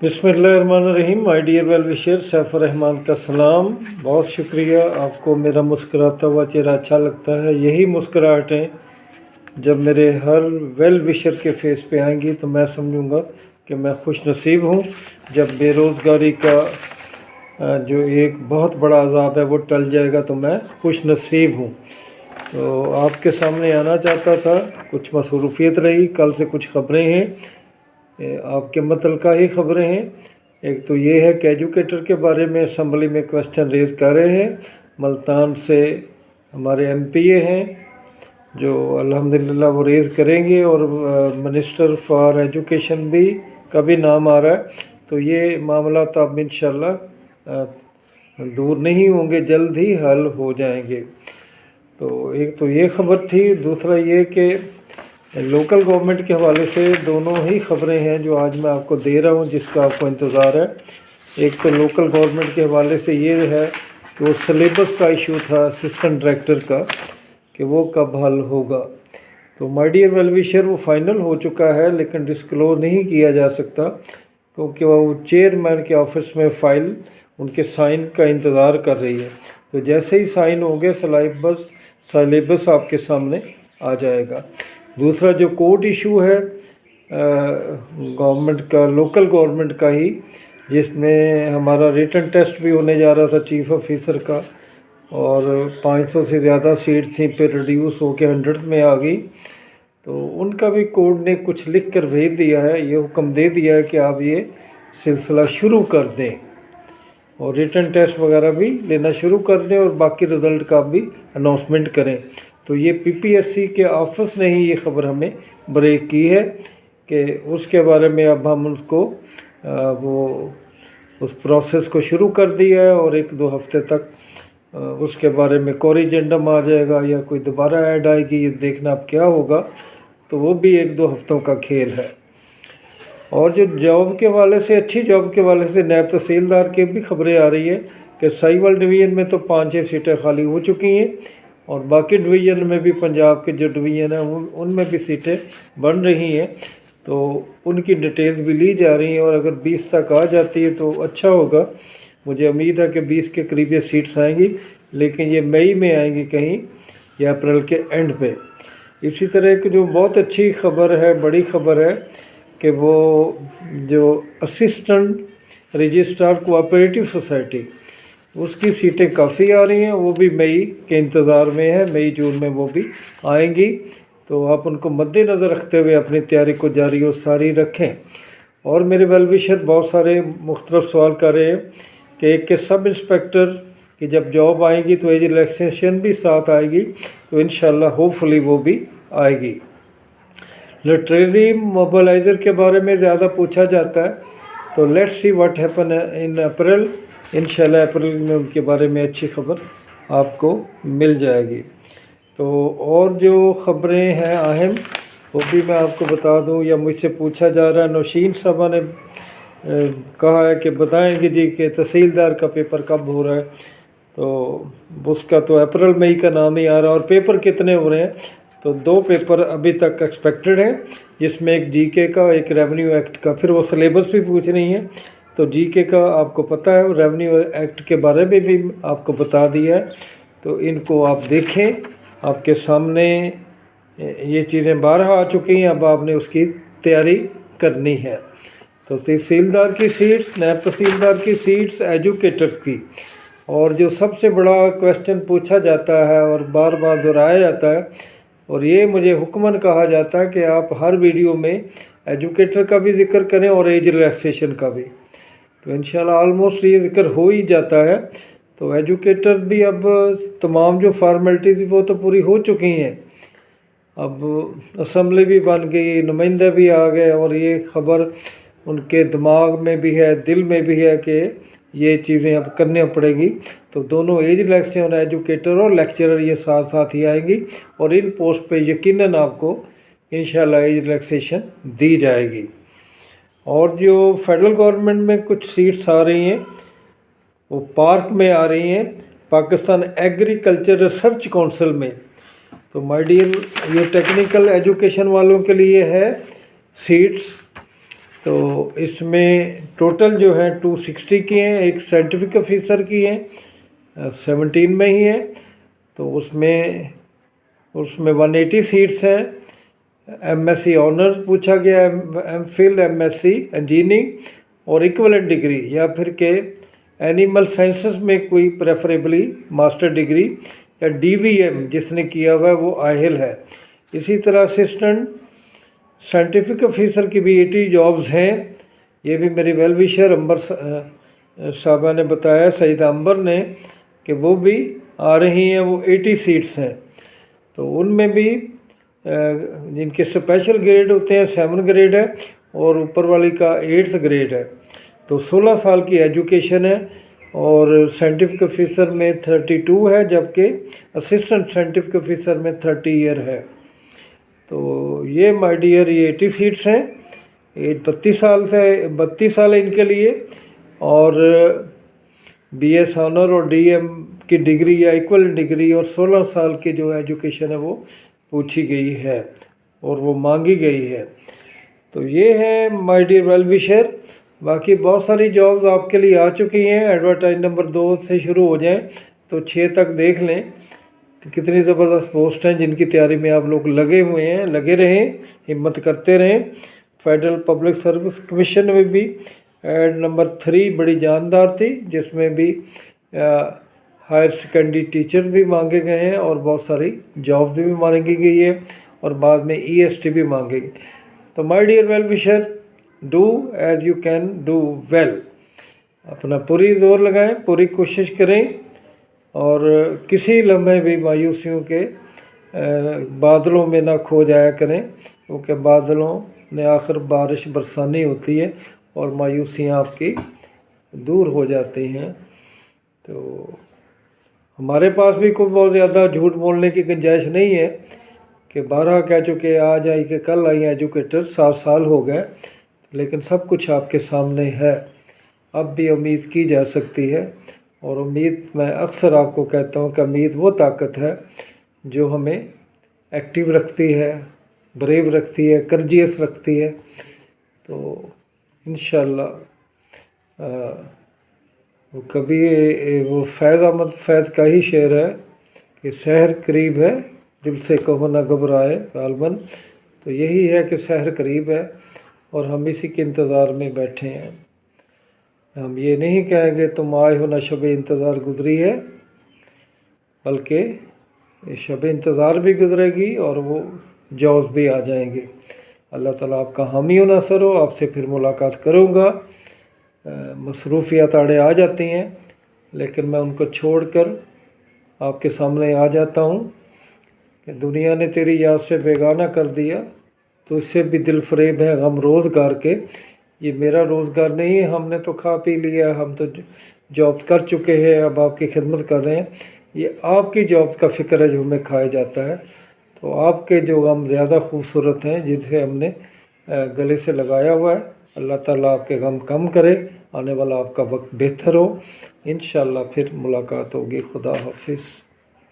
बिस्मिल्लाहिर्रहमानिर्रहीम। My dear well wisher, Saif Rahman का सलाम। बहुत शुक्रिया, आपको मेरा मुस्कुराता हुआ चेहरा अच्छा लगता है। यही मुस्कुराहटें जब मेरे हर वेल विशर के फेस पे आएंगी तो मैं समझूंगा कि मैं खुश नसीब हूँ। जब बेरोज़गारी का जो एक बहुत बड़ा अज़ाब है वो टल जाएगा तो मैं खुश नसीब हूँ। तो आपके सामने आना चाहता था, कुछ मसरूफ़ियत रही। कल से कुछ ख़बरें हैं, आपके मुतल्लिक़ा ही ख़बरें हैं। एक तो ये है कि एजुकेटर के बारे में असम्बली में क्वेश्चन रेज़ कर रहे हैं। मुल्तान से हमारे एमपीए हैं जो अल्हम्दुलिल्लाह वो रेज़ करेंगे, और मिनिस्टर फॉर एजुकेशन भी का भी नाम आ रहा है। तो ये मामला तो अब इंशाल्लाह दूर नहीं होंगे, जल्द ही हल हो जाएंगे। तो एक तो ये ख़बर थी। दूसरा ये कि लोकल गवर्नमेंट के हवाले से दोनों ही ख़बरें हैं जो आज मैं आपको दे रहा हूँ, जिसका आपको इंतज़ार है। एक तो लोकल गवर्नमेंट के हवाले से ये है कि वो सिलेबस का इशू था असिस्टेंट डायरेक्टर का, कि वो कब हल होगा। तो माय डियर वेल विशर, वो फ़ाइनल हो चुका है, लेकिन डिस्क्लोज़ नहीं किया जा सकता क्योंकि वो चेयरमैन के ऑफिस में फ़ाइल उनके साइन का इंतज़ार कर रही है। तो जैसे ही साइन होंगे सिलेबस आपके सामने आ जाएगा। दूसरा जो कोर्ट इशू है गवर्नमेंट का, लोकल गवर्नमेंट का ही, जिसमें हमारा रिटन टेस्ट भी होने जा रहा था चीफ ऑफिसर का, और 500 से ज़्यादा सीट थी, फिर रिड्यूस होकर 100 में आ गई। तो उनका भी कोर्ट ने कुछ लिख कर भेज दिया है, ये हुक्म दे दिया है कि आप ये सिलसिला शुरू कर दें और रिटन टेस्ट वगैरह भी लेना शुरू कर दें, और बाकी रिज़ल्ट का भी अनाउंसमेंट करें। तो ये पीपीएससी के ऑफिस ने ही ये ख़बर हमें ब्रेक की है कि उसके बारे में अब हम उसको वो उस प्रोसेस को शुरू कर दिया है, और 1-2 हफ्ते तक उसके बारे में कोरिजेंडम आ जाएगा या कोई दोबारा ऐड आएगी, ये देखना अब क्या होगा। तो वो भी 1-2 हफ्तों का खेल है। और जो जॉब के वाले से, अच्छी जॉब के वाले से, नायब तहसीलदार की भी ख़बरें आ रही है कि साहिवाल डिवीज़न में तो 5-6 सीटें खाली हो चुकी हैं, और बाकी डिवीज़न में भी, पंजाब के जो डिवीज़न हैं उनमें भी सीटें बन रही हैं। तो उनकी डिटेल्स भी ली जा रही हैं, और अगर 20 तक आ जाती है तो अच्छा होगा। मुझे उम्मीद है कि 20 के करीब ये सीट्स आएंगी, लेकिन ये मई में आएंगी कहीं, या अप्रैल के एंड पे। इसी तरह एक जो बहुत अच्छी ख़बर है, बड़ी ख़बर है, कि वो जो असिस्टेंट रजिस्ट्रार कोऑपरेटिव सोसाइटी, उसकी सीटें काफ़ी आ रही हैं। वो भी मई के इंतज़ार में है, मई जून में वो भी आएंगी। तो आप उनको मद्देनज़र रखते हुए अपनी तैयारी को जारी और सारी रखें। और मेरे वेल विशर बहुत सारे मुख्तलिफ सवाल कर रहे हैं कि एक के सब इंस्पेक्टर की जब जॉब आएगी तो एज रिलैक्सेशन भी साथ आएगी, तो इंशाल्लाह होपफुली वो भी आएगी। लिटरेरी मोबिलाइज़र के बारे में ज़्यादा पूछा जाता है, तो let's see what happen in April. इंशाल्लाह अप्रैल में उनके बारे में अच्छी खबर आपको मिल जाएगी। तो और जो ख़बरें हैं अहम, वो भी मैं आपको बता दूं, या मुझसे पूछा जा रहा है। नौशीन साहबा ने कहा है कि बताएंगे जी कि तहसीलदार का पेपर कब हो रहा है। तो उसका तो अप्रैल मई का नाम ही आ रहा है। और पेपर कितने हो रहे हैं, तो 2 पेपर अभी तक एक्सपेक्टेड हैं, जिसमें एक जीके का, एक रेवेन्यू एक्ट का। फिर वो सिलेबस भी पूछ रही हैं, तो जीके का आपको पता है, रेवेन्यू एक्ट के बारे में भी आपको बता दिया है। तो इनको आप देखें, आपके सामने ये चीज़ें बारह आ चुकी हैं, अब आपने उसकी तैयारी करनी है। तो तहसीलदार की सीट्स, नायब तहसीलदार की सीट्स, एजुकेटर्स की, और जो सबसे बड़ा क्वेश्चन पूछा जाता है और बार बार दोहराया जाता है, और ये मुझे हुक्मन कहा जाता है कि आप हर वीडियो में एजुकेटर का भी जिक्र करें और एज रिलैक्सेशन का भी। तो इंशाल्लाह ऑलमोस्ट ये जिक्र हो ही जाता है। तो एजुकेटर भी अब तमाम जो फार्मेलिटीज़ वो तो पूरी हो चुकी हैं। अब असम्बली भी बन गई, नुमाइंदे भी आ गए, और ये ख़बर उनके दिमाग में भी है, दिल में भी है कि ये चीज़ें अब करनी पड़ेगी। तो दोनों एज रिलैक्सेशन, एजुकेटर और लेक्चरर, ये साथ साथ ही आएंगी, और इन पोस्ट पे यकीनन आपको इंशाल्लाह एज रिलैक्सेशन दी जाएगी। और जो फेडरल गवर्नमेंट में कुछ सीट्स आ रही हैं, वो पार्क में आ रही हैं, पाकिस्तान एग्रीकल्चर रिसर्च काउंसिल में। तो माय डियर, ये टेक्निकल एजुकेशन वालों के लिए है सीट्स, تو اس میں ٹوٹل جو ہے 260 کی ہیں، ایک سائنٹیفک آفیسر کی ہیں 17 میں ہی ہے، تو اس میں 180 سیٹس ہیں۔ ایم ایس سی آنر پوچھا گیا ہے، M Phil, M S C engineering اور ایکولنٹ ڈگری، یا پھر کہ اینیمل سائنسز میں کوئی پریفریبلی ماسٹر ڈگری، یا ڈی وی ایم جس نے کیا ہوا ہے وہ آہل ہے۔ اسی طرح اسسٹنٹ سائنٹیفک آفیسر کی بھی 80 جابز ہیں۔ یہ بھی میری ویل وشر امبر صاحبہ نے بتایا، سعیدہ امبر نے، کہ وہ بھی آ رہی ہیں، وہ 80 سیٹس ہیں۔ تو ان میں بھی جن کے اسپیشل گریڈ ہوتے ہیں 7 گریڈ ہے، اور اوپر والی کا 8 گریڈ ہے، تو 16 سال کی ایجوکیشن ہے، اور سائنٹیفک آفیسر میں 32 ہے، جبکہ اسسٹنٹ سائنٹیفک آفیسر میں 30 ایئر ہے۔ تو یہ مائی ڈیئر یہ 80 سیٹس ہیں، ایج 32 سال ہے ان کے لیے، اور بی ایس آنر اور ڈی ایم کی ڈگری یا ایکول ڈگری، اور 16 سال کی جو ایجوکیشن ہے وہ پوچھی گئی ہے اور وہ مانگی گئی ہے۔ تو یہ ہے مائی ڈیئر ویل وشر۔ باقی بہت ساری جابز آپ کے لیے آ چکی ہیں، ایڈورٹائز نمبر 2 سے شروع ہو جائیں تو 6 تک دیکھ لیں کہ کتنی زبردست پوسٹ ہیں جن کی تیاری میں آپ لوگ لگے ہوئے ہیں، لگے رہیں، ہمت کرتے رہیں۔ فیڈرل پبلک سروس کمیشن میں بھی ایڈ نمبر 3 بڑی جاندار تھی، جس میں بھی ہائر سیکنڈری ٹیچر بھی مانگے گئے ہیں، اور بہت ساری جابز بھی مانگی گئی ہے، اور بعد میں ای ایس ٹی بھی مانگے گی۔ تو my dear well wisher, do as you can do well, اپنا پوری زور لگائیں، پوری کوشش کریں، اور کسی لمحے بھی مایوسیوں کے بادلوں میں نہ کھو جایا کریں، کیونکہ بادلوں نے آخر بارش برسانی ہوتی ہے اور مایوسیاں آپ کی دور ہو جاتی ہیں۔ تو ہمارے پاس بھی کوئی بہت زیادہ جھوٹ بولنے کی گنجائش نہیں ہے کہ 12 کہہ چکے، آج آئی کہ کل آئی ایجوکیٹر، 7 سال ہو گئے، لیکن سب کچھ آپ کے سامنے ہے۔ اب بھی امید کی جا سکتی ہے، اور امید، میں اکثر آپ کو کہتا ہوں کہ امید وہ طاقت ہے جو ہمیں ایکٹیو رکھتی ہے، بریو رکھتی ہے، کرجیس رکھتی ہے۔ تو انشاءاللہ وہ کبھی وہ فیض احمد فیض کا ہی شعر ہے کہ سحر قریب ہے، دل سے کہو نہ گھبرائے غالباً۔ تو یہی ہے کہ سحر قریب ہے، اور ہم اسی کے انتظار میں بیٹھے ہیں۔ ہم یہ نہیں کہیں گے تم آئے ہو نہ شب انتظار گزری ہے، بلکہ یہ شب انتظار بھی گزرے گی، اور وہ جوز بھی آ جائیں گے۔ اللہ تعالیٰ آپ کا حامی و ناصر ہو۔ آپ سے پھر ملاقات کروں گا۔ مصروفیات آڑے آ جاتی ہیں، لیکن میں ان کو چھوڑ کر آپ کے سامنے آ جاتا ہوں کہ دنیا نے تیری یاد سے بیگانہ کر دیا، تو اس سے بھی دل فریب ہے غم روزگار کے۔ یہ میرا روزگار نہیں ہے، ہم نے تو کھا پی لیا، ہم تو جاب کر چکے ہیں، اب آپ کی خدمت کر رہے ہیں۔ یہ آپ کی جاب کا فکر ہے جو ہمیں کھایا جاتا ہے۔ تو آپ کے جو غم زیادہ خوبصورت ہیں، جسے ہم نے گلے سے لگایا ہوا ہے، اللہ تعالیٰ آپ کے غم کم کرے، آنے والا آپ کا وقت بہتر ہو۔ انشاءاللہ پھر ملاقات ہوگی۔ خدا حافظ۔